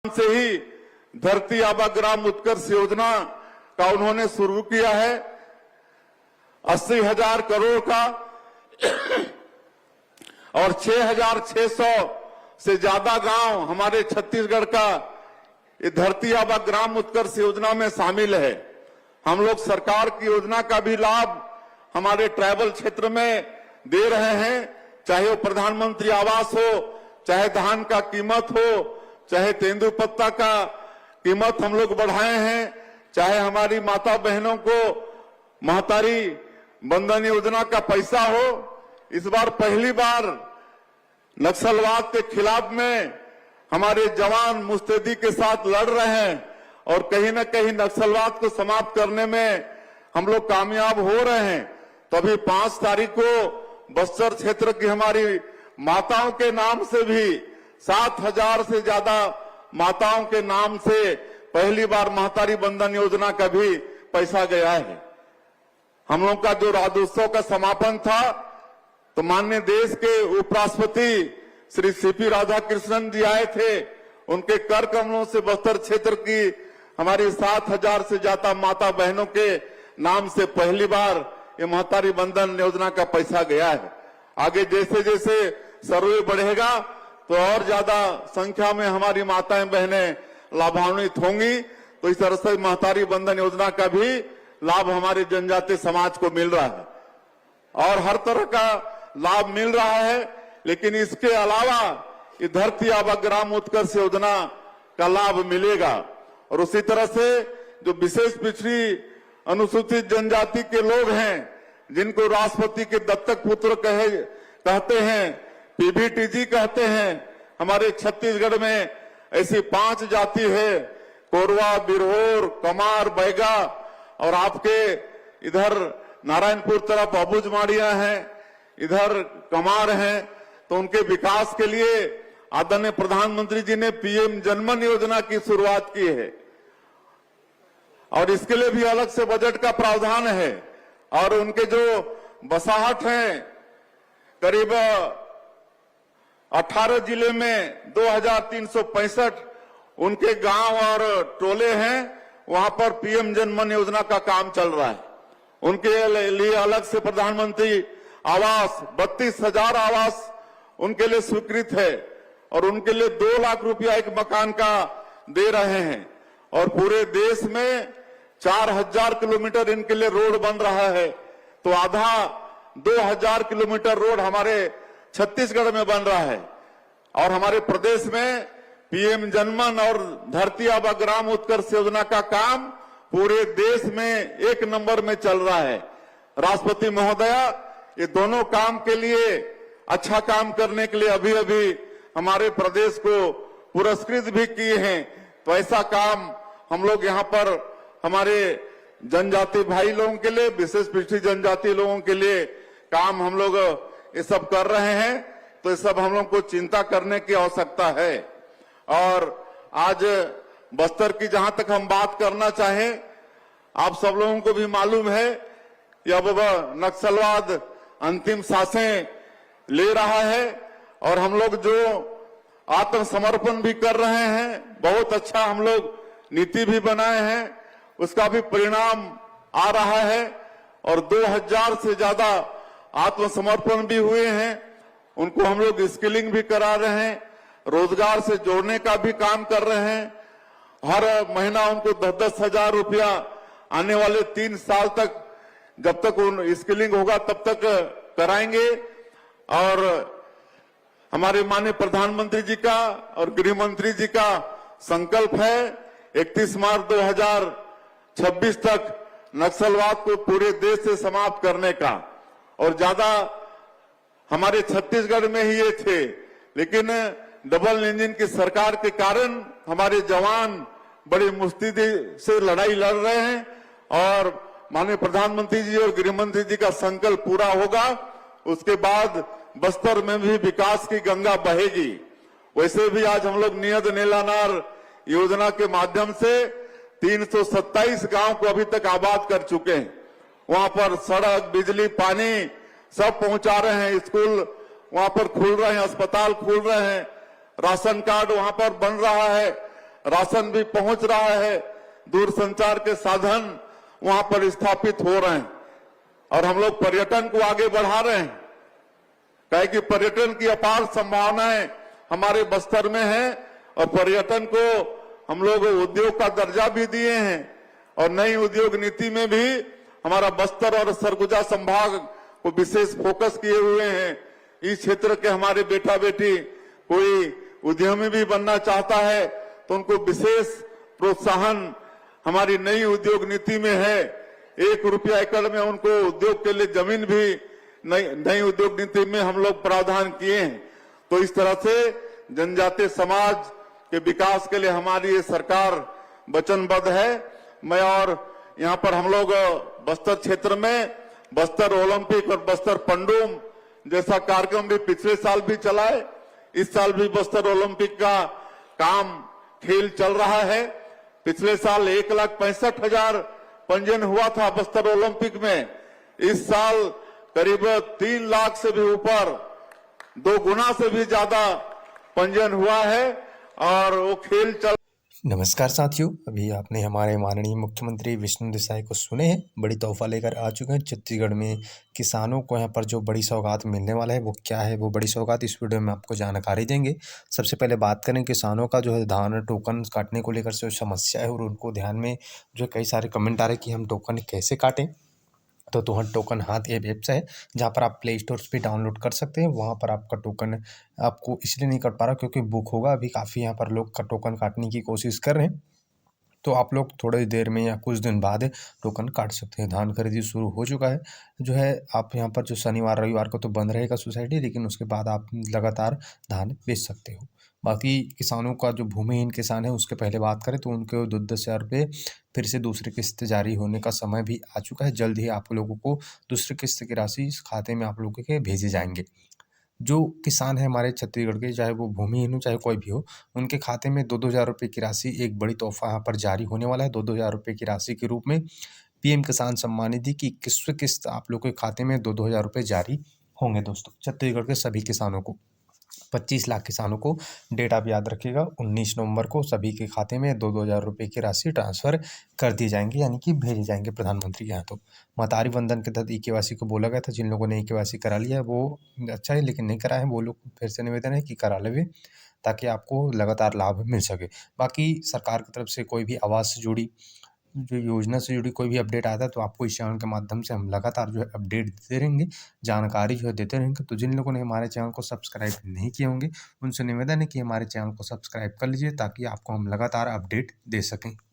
से ही धरती आबा ग्राम उत्कर्ष योजना का उन्होंने शुरू किया है। 80,000 करोड़ का और 6,600 से ज्यादा गांव हमारे छत्तीसगढ़ का ये धरती आबा ग्राम उत्कर्ष योजना में शामिल है। हम लोग सरकार की योजना का भी लाभ हमारे ट्राइबल क्षेत्र में दे रहे हैं, चाहे वो प्रधानमंत्री आवास हो, चाहे धान का कीमत हो, चाहे तेंदुपत्ता का कीमत हम लोग बढ़ाए हैं, चाहे हमारी माता बहनों को महतारी बंधन योजना का पैसा हो। इस बार पहली बार नक्सलवाद के खिलाफ में हमारे जवान मुस्तैदी के साथ लड़ रहे हैं और कहीं न कहीं नक्सलवाद को समाप्त करने में हम लोग कामयाब हो रहे हैं। तो अभी 5 तारीख को बस्तर क्षेत्र की हमारी माताओं के नाम से भी 7,000 से ज्यादा माताओं के नाम से पहली बार महतारी बंधन योजना का भी पैसा गया है। हम लोग का जो राज्योत्सव का समापन था तो माननीय देश के उपराष्ट्रपति श्री सीपी राधाकृष्णन जी आए थे। उनके कर कमलों से बस्तर क्षेत्र की हमारी 7,000 से ज्यादा माता बहनों के नाम से पहली बार ये महतारी बंधन योजना का पैसा गया है। आगे जैसे जैसे सर्वे बढ़ेगा तो और ज्यादा संख्या में हमारी माताएं बहनें लाभान्वित होंगी। तो इस तरह से महतारी बंधन योजना का भी लाभ हमारे जनजातीय समाज को मिल रहा है और हर तरह का लाभ मिल रहा है। लेकिन इसके अलावा ये धरती आबा ग्राम उत्कर्ष योजना का लाभ मिलेगा। और उसी तरह से जो विशेष पिछड़ी अनुसूचित जनजाति के लोग हैं, जिनको राष्ट्रपति के दत्तक पुत्र कहते हैं, पीबीटीजी कहते हैं, हमारे छत्तीसगढ़ में ऐसी 5 जाति है, कोरवा, बिरहोर, कमार, बैगा और आपके इधर नारायणपुर तरफ अबुझमाड़िया हैं, इधर कमार हैं। तो उनके विकास के लिए आदरणीय प्रधानमंत्री जी ने पीएम जनमन योजना की शुरुआत की है और इसके लिए भी अलग से बजट का प्रावधान है। और उनके जो बसाहट हैं, करीब 18 जिले में 2,365 उनके गांव और टोले हैं, वहां पर पीएम जनमन योजना का काम चल रहा है। उनके लिए अलग से प्रधानमंत्री आवास 32,000 आवास उनके लिए स्वीकृत है और उनके लिए 2 लाख रुपया एक मकान का दे रहे हैं। और पूरे देश में 4,000 किलोमीटर इनके लिए रोड बन रहा है। तो आधा 2,000 किलोमीटर रोड हमारे छत्तीसगढ़ में बन रहा है। और हमारे प्रदेश में पीएम जनमन और धरती आबा ग्राम उत्कर्ष योजना का काम पूरे देश में 1 नंबर में चल रहा है। राष्ट्रपति महोदया ये दोनों काम के लिए, अच्छा काम करने के लिए अभी अभी हमारे प्रदेश को पुरस्कृत भी किए हैं। तो ऐसा काम हम लोग यहाँ पर हमारे जनजाति भाई लोगों के लिए, विशेष पिछड़ी जनजाति लोगों के लिए काम हम लोग ये सब कर रहे हैं। तो ये सब हम लोग को चिंता करने की आवश्यकता है। और आज बस्तर की जहां तक हम बात करना चाहें, आप सब लोगों को भी मालूम है कि अब नक्सलवाद अंतिम सांसें ले रहा है और हम लोग जो आत्मसमर्पण भी कर रहे हैं, बहुत अच्छा हम लोग नीति भी बनाए हैं, उसका भी परिणाम आ रहा है। और 2,000 से ज्यादा आत्मसमर्पण भी हुए हैं। उनको हम लोग स्किलिंग भी करा रहे हैं, रोजगार से जोड़ने का भी काम कर रहे हैं। हर महीना उनको 10,000 रुपया आने वाले 3 साल तक, जब तक उन स्किलिंग होगा तब तक कराएंगे। और हमारे माननीय प्रधानमंत्री जी का और गृह मंत्री जी का संकल्प है 31 मार्च 2026 तक नक्सलवाद को पूरे देश से समाप्त करने का। और ज्यादा हमारे छत्तीसगढ़ में ही ये थे, लेकिन डबल इंजन की सरकार के कारण हमारे जवान बड़ी मुस्तैदी से लड़ाई लड़ रहे हैं और माननीय प्रधानमंत्री जी और गृह मंत्री जी का संकल्प पूरा होगा, उसके बाद बस्तर में भी विकास की गंगा बहेगी। वैसे भी आज हम लोग नियत नीलानार योजना के माध्यम से 327 गांव को अभी तक आबाद कर चुके हैं। वहां पर सड़क, बिजली, पानी सब पहुंचा रहे हैं, स्कूल वहां पर खुल रहे हैं, अस्पताल खुल रहे हैं, राशन कार्ड वहां पर बन रहा है, राशन भी पहुंच रहा है, दूरसंचार के साधन वहां पर स्थापित हो रहे हैं और हम लोग पर्यटन को आगे बढ़ा रहे हैं। कहे कि पर्यटन की अपार संभावनाएं हमारे बस्तर में है और पर्यटन को हम लोग उद्योग का दर्जा भी दिए हैं और नई उद्योग नीति में भी हमारा बस्तर और सरगुजा संभाग को विशेष फोकस किए हुए हैं। इस क्षेत्र के हमारे बेटा बेटी कोई उद्यमी भी बनना चाहता है तो उनको विशेष प्रोत्साहन हमारी नई उद्योग नीति में है। 1 रुपया एकड़ में उनको उद्योग के लिए जमीन भी नई उद्योग नीति में हम लोग प्रावधान किए हैं। तो इस तरह से जनजातीय समाज के विकास के लिए हमारी ये सरकार वचनबद्ध है। मैं और यहाँ पर हम लोग बस्तर क्षेत्र में बस्तर ओलंपिक और बस्तर पंडुम जैसा कार्यक्रम भी पिछले साल भी चलाए। इस साल भी बस्तर ओलंपिक का काम खेल चल रहा है। पिछले साल 1,65,000 पंजीयन हुआ था बस्तर ओलंपिक में। इस साल करीब 3 लाख से भी ऊपर, 2 गुना से भी ज्यादा पंजीयन हुआ है और वो खेल चल। नमस्कार साथियों, अभी आपने हमारे माननीय मुख्यमंत्री विष्णु देसाई को सुने हैं। बड़ी तोहफा लेकर आ चुके हैं। छत्तीसगढ़ में किसानों को यहाँ पर जो बड़ी सौगात मिलने वाला है वो क्या है, वो बड़ी सौगात इस वीडियो में आपको जानकारी देंगे। सबसे पहले बात करें किसानों का जो है धान टोकन काटने को लेकर जो समस्या है और उनको ध्यान में जो कई सारे कमेंट आ रहे कि हम टोकन कैसे काटें। तो तुहर टोकन हाथ ऐप्स है जहाँ पर आप प्ले स्टोर पे डाउनलोड कर सकते हैं। वहाँ पर आपका टोकन आपको इसलिए नहीं कट पा रहा क्योंकि बुक होगा। अभी काफ़ी यहाँ पर लोग का टोकन काटने की कोशिश कर रहे हैं, तो आप लोग थोड़ी देर में या कुछ दिन बाद टोकन काट सकते हैं। धान खरीदी शुरू हो चुका है जो है। आप यहाँ पर जो शनिवार रविवार को तो बंद रहेगा सोसाइटी, लेकिन उसके बाद आप लगातार धान बेच सकते हो। बाकी किसानों का जो भूमिहीन किसान है उसके पहले बात करें तो उनके 10-10 हज़ार रुपये फिर से दूसरी किस्त जारी होने का समय भी आ चुका है। जल्द ही आप लोगों को दूसरी किस्त की राशि इस खाते में आप लोगों के भेजे जाएंगे। जो किसान है हमारे छत्तीसगढ़ के, चाहे वो भूमिहीन हो चाहे कोई भी हो, उनके खाते में 2-2 हज़ार रुपये की राशि एक बड़ी तोहफा यहाँ पर जारी होने वाला है। 2-2 हज़ार रुपये की राशि के रूप में पीएम किसान सम्मान निधि की 21वीं किस्त आप लोगों के खाते में 2-2 हज़ार रुपये जारी होंगे। दोस्तों, छत्तीसगढ़ के सभी किसानों को 25 लाख किसानों को डेट आप याद रखिएगा, 19 नवंबर को सभी के खाते में 2-2 हज़ार रुपये की राशि ट्रांसफ़र कर दी जाएंगी, यानी कि भेजे जाएंगे प्रधानमंत्री के यहाँ। तो महतारी वंदन के तहत ई-केवाईसी को बोला गया था। जिन लोगों ने ई-केवाईसी करा लिया है वो अच्छा है, लेकिन नहीं करा है वो लोग फिर से निवेदन है कि करा लेवे ताकि आपको लगातार लाभ मिल सके। बाकी सरकार की तरफ से कोई भी आवास से जुड़ी जो योजना से जुड़ी कोई भी अपडेट आता है तो आपको इस चैनल के माध्यम से हम लगातार जो है अपडेट देते रहेंगे, जानकारी जो है देते रहेंगे। तो जिन लोगों ने हमारे चैनल को सब्सक्राइब नहीं किए होंगे उनसे निवेदन है कि हमारे चैनल को सब्सक्राइब कर लीजिए ताकि आपको हम लगातार अपडेट दे सकें।